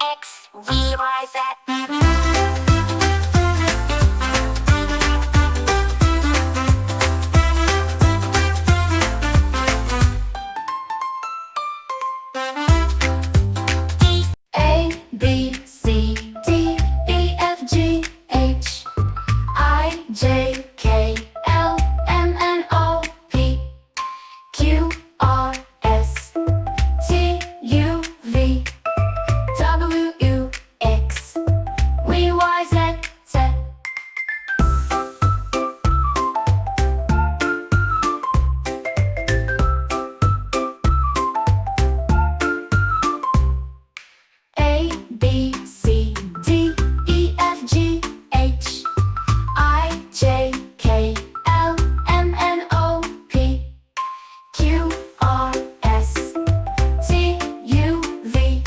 X, Y, Z. A, B, C, D, E, F, G, H, I, J, K, L, M, N, O, P, Q, R, S, T, U, V, W, X, Y, Z, Z. A, B, C, D, E, F, G, H, I, J, K, L, M, N, O, P, Q, R, S, T, U, V,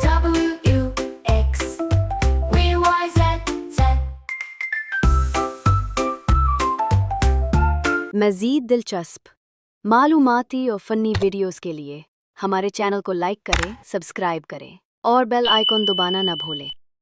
W, X, Y, Z, Z. मज़ीद दिलचस्प मालूमाती और funny videos के लिए हमारे channel को like करें, subscribe करें और बेल आइकॉन दबाना न भूलें।